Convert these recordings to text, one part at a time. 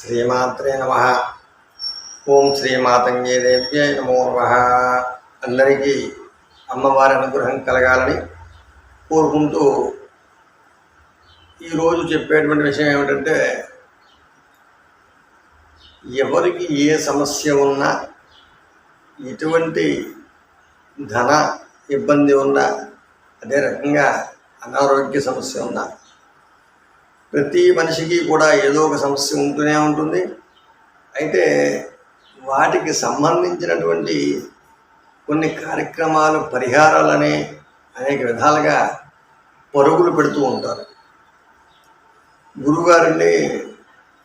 శ్రీమాత్రే నమ. ఓం శ్రీమాతంగే దేవ్యై నమో నమః. అందరికీ అమ్మవారి అనుగ్రహం కలగాలని కోరుకుంటూ ఈరోజు చెప్పేటువంటి విషయం ఏమిటంటే, ఎవరికి ఏ సమస్య ఉన్నా, ఎటువంటి ధన ఇబ్బంది ఉన్నా, అదే రకంగా అనారోగ్య సమస్య ఉన్నా, ప్రతి మనిషికి కూడా ఏదో ఒక సమస్య ఉంటూనే ఉంటుంది. అయితే వాటికి సంబంధించినటువంటి కొన్ని కార్యక్రమాలు, పరిహారాలనే అనేక విధాలుగా పరుగులు పెడుతూ ఉంటారు. గురువుగారండి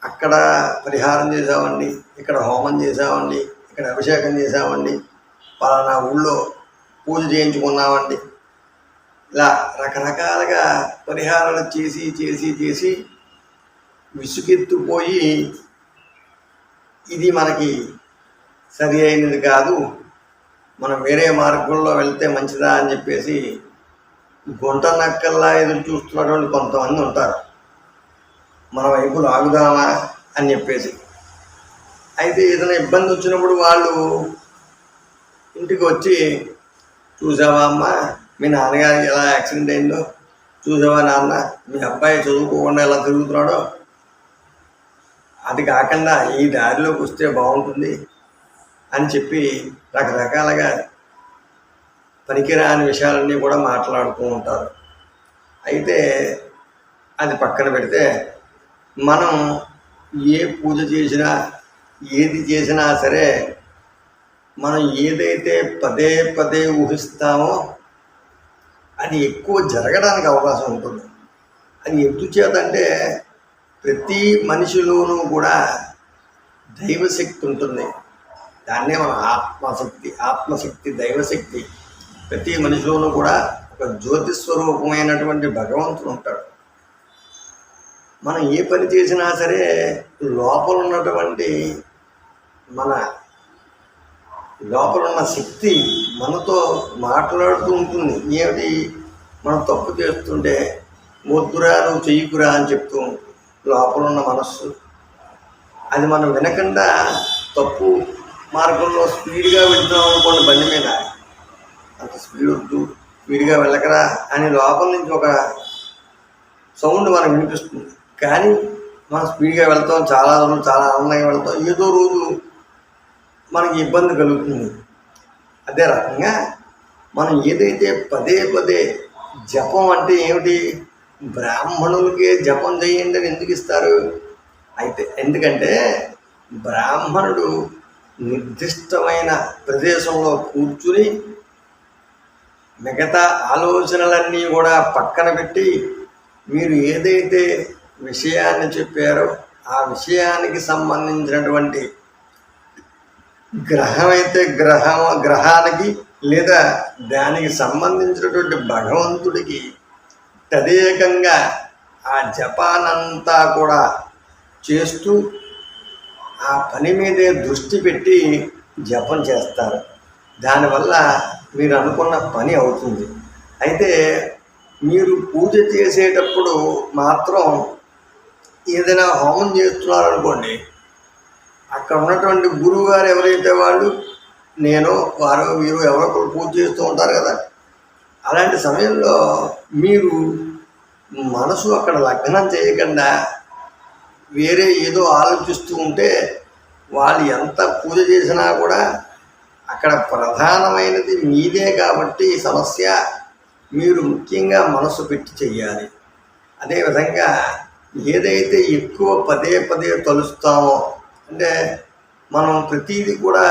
అక్కడ పరిహారం చేసామండి, ఇక్కడ హోమం చేసామండి, ఇక్కడ అభిషేకం చేసామండి, పలానా ఊళ్ళో పూజ చేయించుకున్నామండి, ఇలా రకరకాలుగా పరిహారాలు చేసి చేసి చేసి విసుగెత్తుపోయి ఇది మనకి సరి అయినది కాదు, మనం వేరే మార్గంలో వెళ్తే మంచిదా అని చెప్పేసి గుంట నక్కల్లా ఎదురు చూస్తున్నటువంటి కొంతమంది ఉంటారు, మన వైపు లాగుదామా అని చెప్పేసి. అయితే ఏదైనా ఇబ్బంది వచ్చినప్పుడు వాళ్ళు ఇంటికి వచ్చి, చూసావా అమ్మ మీ నాన్నగారికి ఎలా యాక్సిడెంట్ అయిందో, చూసావా నాన్న మీ అబ్బాయి చదువుకోకుండా ఎలా తిరుగుతున్నాడో, అది కాకుండా ఈ దారిలోకి వస్తే బాగుంటుంది అని చెప్పి రకరకాలుగా పనికిరాని విషయాలన్నీ కూడా మాట్లాడుతూ ఉంటారు. అయితే అది పక్కన పెడితే, మనం ఏ పూజ చేసినా, ఏది చేసినా సరే, మనం ఏదైతే పదే పదే ఊహిస్తామో అది ఎక్కువ జరగడానికి అవకాశం ఉంటుంది. అది ఎందుచేత అంటే, ప్రతి మనిషిలోనూ కూడా దైవశక్తి ఉంటుంది. దాన్నే మన ఆత్మశక్తి, దైవశక్తి. ప్రతి మనిషిలోనూ కూడా ఒక జ్యోతి స్వరూపమైనటువంటి భగవంతుడు ఉంటాడు. మనం ఏ పని చేసినా సరే లోపల ఉన్నటువంటి లోపల ఉన్న శక్తి మనతో మాట్లాడుతూ ఉంటుంది. ఏమిటి, మనం తప్పు చేస్తుంటే వద్దురా నువ్వు చెయ్యకురా అని చెప్తూ ఉంటుంది లోపల ఉన్న మనస్సు. అది మనం వినకుండా తప్పు మార్గంలో స్పీడ్గా వెళ్తున్నాం అనుకోండి, బండి మీద అంత స్పీడ్ వద్దు, స్పీడ్గా వెళ్ళకరా అని లోపల నుంచి ఒక సౌండ్ మనకు వినిపిస్తుంది. కానీ మనం స్పీడ్గా వెళ్తాం, చాలా రోజులు చాలా ఆనందంగా వెళ్తాం, ఏదో రోజు మనకి ఇబ్బంది కలుగుతుంది. అదే రకంగా మనం ఏదైతే పదే పదే జపం అంటే ఏమిటి, బ్రాహ్మణులకే జపం చేయండి అని ఎందుకు ఇస్తారు? అయితే ఎందుకంటే బ్రాహ్మణుడు నిర్దిష్టమైన ప్రదేశంలో కూర్చుని మిగతా ఆలోచనలన్నీ కూడా పక్కన పెట్టి, మీరు ఏదైతే విషయాన్ని చెప్పారో ఆ విషయానికి సంబంధించినటువంటి గ్రహమైతే గ్రహానికి లేదా దానికి సంబంధించినటువంటి భగవంతుడికి తదేకంగా ఆ జపానంతా కూడా చేస్తూ ఆ పని మీదే దృష్టి పెట్టి జపం చేస్తారు. దానివల్ల మీరు అనుకున్న పని అవుతుంది. అయితే మీరు పూజ చేసేటప్పుడు మాత్రం ఏదైనా హోమం చేస్తున్నారనుకోండి, అక్కడ ఉన్నటువంటి గురువు గారు ఎవరైతే వాళ్ళు, నేను వారు వీరు ఎవరో ఒకరు పూజ చేస్తూ ఉంటారు కదా, అలాంటి సమయంలో మీరు మనసు అక్కడ లగ్నం చేయకుండా వేరే ఏదో ఆలోచిస్తూ ఉంటే, వాళ్ళు ఎంత పూజ చేసినా కూడా అక్కడ ప్రధానమైనది మీదే కాబట్టి సమస్య మీరు ముఖ్యంగా మనసు పెట్టి చెయ్యాలి. అదేవిధంగా ఏదైతే ఎక్కువ పదే పదే తలుస్తామో, అంటే మనం ప్రతీది కూడా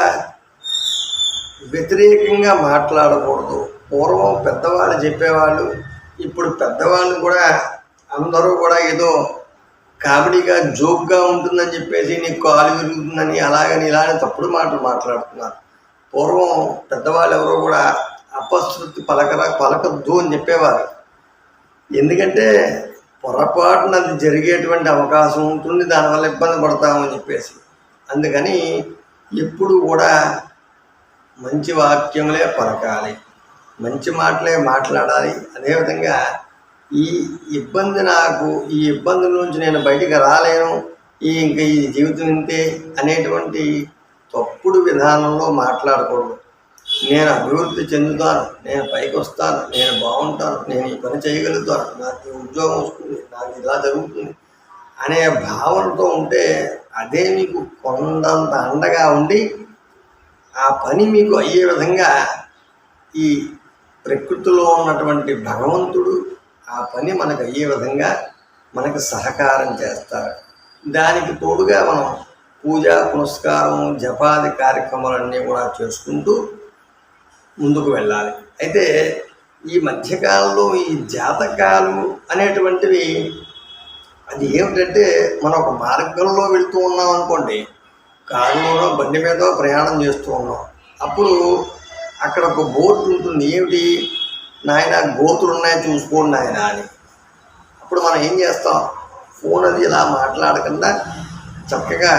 వ్యతిరేకంగా మాట్లాడకూడదు. పూర్వం పెద్దవాళ్ళు చెప్పేవాళ్ళు, ఇప్పుడు పెద్దవాళ్ళు కూడా అందరూ కూడా ఏదో కామెడీగా జోక్గా ఉంటుందని చెప్పేసి నీకు కాలు విరుగుతుందని అలాగని ఇలానే తప్పుడు మాటలు మాట్లాడుతున్నారు. పూర్వం పెద్దవాళ్ళు ఎవరో కూడా అపశృతి పలకద్దు అని చెప్పేవారు. ఎందుకంటే పొరపాటున అది జరిగేటువంటి అవకాశం ఉంటుంది, దానివల్ల ఇబ్బంది పడతామని చెప్పేసి. అందుకని ఎప్పుడు కూడా మంచి వాక్యములే పలకాలి, మంచి మాటలే మాట్లాడాలి. అదేవిధంగా ఈ ఇబ్బంది నుంచి నేను బయటికి రాలేను, ఇంకా ఈ జీవితం ఇంతే అనేటువంటి తప్పుడు విధానంలో మాట్లాడకూడదు. నేను అభివృద్ధి చెందుతాను, నేను పైకి వస్తాను, నేను బాగుంటాను, నేను ఈ పని చేయగలుగుతాను, నాకు ఈ ఉద్యోగం వస్తుంది, నాకు ఇలా జరుగుతుంది అనే భావనతో ఉంటే అదే మీకు కొండంత అండగా ఉండి ఆ పని మీకు అయ్యే విధంగా ఈ ప్రకృతిలో ఉన్నటువంటి భగవంతుడు ఆ పని మనకు అయ్యే విధంగా మనకు సహకారం చేస్తారు. దానికి తోడుగా మనం పూజ పునస్కారం జపాది కార్యక్రమాలన్నీ కూడా చేసుకుంటూ ముందుకు వెళ్ళాలి. అయితే ఈ మధ్యకాలంలో ఈ జాతకాలు అనేటువంటివి అది ఏమిటంటే మనం ఒక మార్గంలో వెళుతూ ఉన్నాం అనుకోండి, కారులోనో బండి మీద ప్రయాణం చేస్తూ ఉన్నాం. అప్పుడు అక్కడ ఒక బోర్డు ఉంటుంది, ఏమిటి నాయన గోతులు ఉన్నాయి చూసుకోండి నాయన అని. అప్పుడు మనం ఏం చేస్తాం, ఫోన్ అది ఇలా మాట్లాడకుండా చక్కగా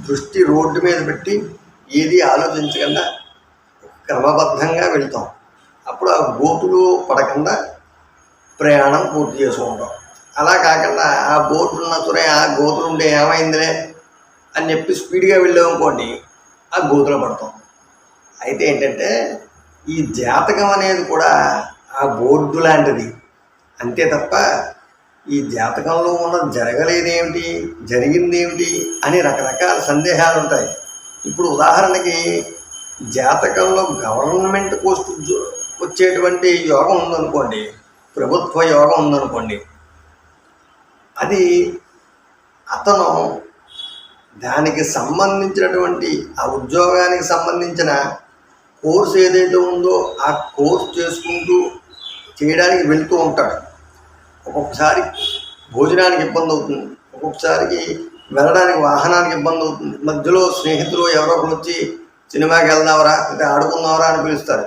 దృష్టి రోడ్డు మీద పెట్టి ఏది ఆలోచించకుండా క్రమబద్ధంగా వెళ్తాం. అప్పుడు ఆ గోతులు పడకుండా ప్రయాణం పూర్తి చేసుకుంటాం. అలా కాకుండా ఆ బోర్డు ఉన్న తురే ఆ గోతులు ఉంటే ఏమైందిలే అని చెప్పి స్పీడ్గా వెళ్ళామనుకోండి, ఆ గోతులు పడతాం. అయితే ఏంటంటే ఈ జాతకం అనేది కూడా ఆ బోర్డు లాంటిది అంతే తప్ప ఈ జాతకంలో ఉన్నది జరగలేదేమిటి, జరిగిందేమిటి అని రకరకాల సందేహాలు ఉంటాయి. ఇప్పుడు ఉదాహరణకి జాతకంలో గవర్నమెంట్ పోస్ట్ వచ్చేటువంటి యోగం ఉందనుకోండి, ప్రభుత్వ యోగం ఉందనుకోండి, అది అతను దానికి సంబంధించినటువంటి ఆ ఉద్యోగానికి సంబంధించిన కోర్సు ఏదైతే ఉందో ఆ కోర్సు చేసుకుంటూ చేయడానికి వెళ్తూ ఉంటాడు. ఒక్కొక్కసారి భోజనానికి ఇబ్బంది అవుతుంది, ఒక్కొక్కసారికి వెళ్ళడానికి వాహనానికి ఇబ్బంది అవుతుంది. మధ్యలో స్నేహితులు ఎవరో ఒకరు వచ్చి సినిమాకి వెళ్దావరా అంటే ఆడుకుందావరా అని పిలుస్తారు.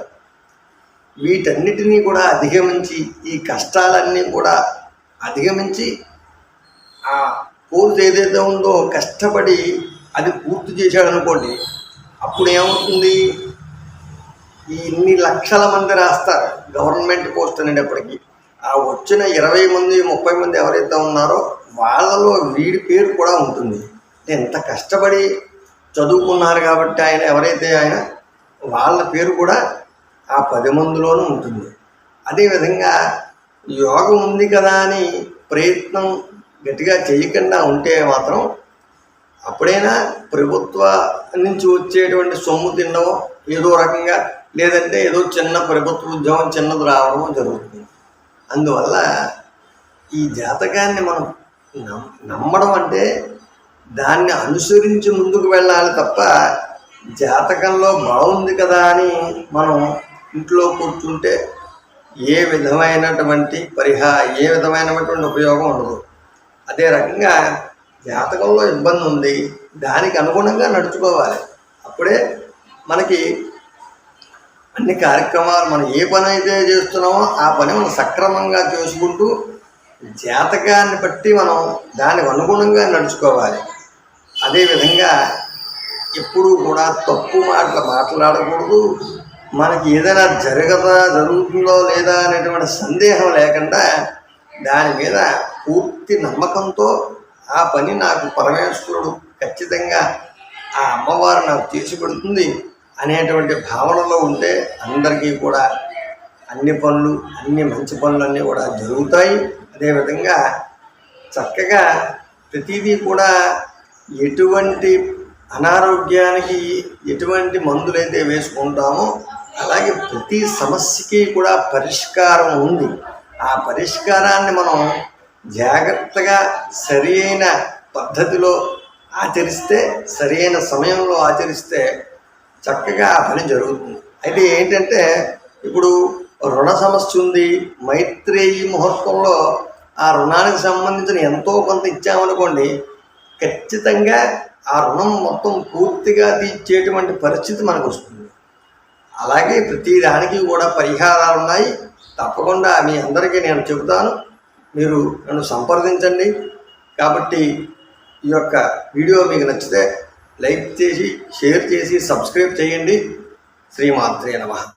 వీటన్నిటినీ కూడా అధిగమించి ఈ కష్టాలన్నీ కూడా అధిగమించి ఆ కోర్సు ఏదైతే ఉందో కష్టపడి అది పూర్తి చేశాడు అనుకోండి, అప్పుడు ఏమవుతుంది, ఈ ఇన్ని లక్షల మంది రాస్తారు గవర్నమెంట్ పోస్ట్ అనేటప్పటికీ ఆ వచ్చిన 20 మంది 30 మంది ఎవరైతే ఉన్నారో వాళ్ళలో వీడి పేరు కూడా ఉంటుంది. ఎంత కష్టపడి చదువుకున్నారు కాబట్టి ఆయన ఎవరైతే ఆయన వాళ్ళ పేరు కూడా ఆ 10 మందిలోనూ ఉంటుంది. అదేవిధంగా యోగం ఉంది కదా అని ప్రయత్నం గట్టిగా చేయకుండా ఉంటే మాత్రం అప్పుడైనా ప్రభుత్వ నుంచి వచ్చేటువంటి సొమ్ము తినడమో ఏదో రకంగా, లేదంటే ఏదో చిన్న ప్రభుత్వ ఉద్యోగం చిన్నది రావడమో జరుగుతుంది. అందువల్ల ఈ జాతకాన్ని మనం నమ్మడం అంటే దాన్ని అనుసరించి ముందుకు వెళ్ళాలి తప్ప జాతకంలో బాగుంది కదా అని మనం ఇంట్లో కూర్చుంటే ఏ విధమైనటువంటి ఏ విధమైనటువంటి ఉపయోగం ఉండదు. అదే రకంగా జాతకంలో ఇబ్బంది ఉంది, దానికి అనుగుణంగా నడుచుకోవాలి. అప్పుడే మనకి అన్ని కార్యక్రమాలు మనం ఏ పని అయితే చేస్తున్నామో ఆ పని మనం సక్రమంగా చేసుకుంటూ జాతకాన్ని బట్టి మనం దానికి అనుగుణంగా నడుచుకోవాలి. అదేవిధంగా ఎప్పుడూ కూడా తప్పు మాటలు మాట్లాడకూడదు. మనకి ఏదైనా జరుగుతుందో లేదా అనేటువంటి సందేహం లేకుండా దాని మీద పూర్తి నమ్మకంతో ఆ పని నాకు పరమేశ్వరుడు ఖచ్చితంగా ఆ అమ్మవారు నాకు చేసి పెడుతుంది అనేటువంటి భావనలో ఉంటే అందరికీ కూడా అన్ని పనులు అన్ని మంచి పనులన్నీ కూడా జరుగుతాయి. అదేవిధంగా చక్కగా ప్రతిదీ కూడా ఎటువంటి అనారోగ్యానికి ఎటువంటి మందులైతే వేసుకుంటామో అలాగే ప్రతి సమస్యకి కూడా పరిష్కారం ఉంది. ఆ పరిష్కారాన్ని మనం జాగ్రత్తగా సరి అయిన పద్ధతిలో ఆచరిస్తే, సరి అయిన సమయంలో ఆచరిస్తే చక్కగా ఆ పని జరుగుతుంది. అయితే ఏంటంటే ఇప్పుడు రుణ సమస్య ఉంది, మైత్రేయి ముహూర్తంలో ఆ రుణానికి సంబంధించిన ఎంతో కొంత ఇచ్చామనుకోండి, ఖచ్చితంగా ఆ రుణం మొత్తం పూర్తిగా తీర్చేటువంటి పరిస్థితి మనకు వస్తుంది. అలాగే ప్రతి దానికి కూడా పరిహారాలు ఉన్నాయి. తప్పకుండా మీ అందరికీ నేను చెబుతాను, మీరు నన్ను సంప్రదించండి. కాబట్టి ఈ యొక్క వీడియో మీకు నచ్చితే లైక్ చేసి షేర్ చేసి సబ్స్క్రైబ్ చేయండి. శ్రీమాత్రే నమః.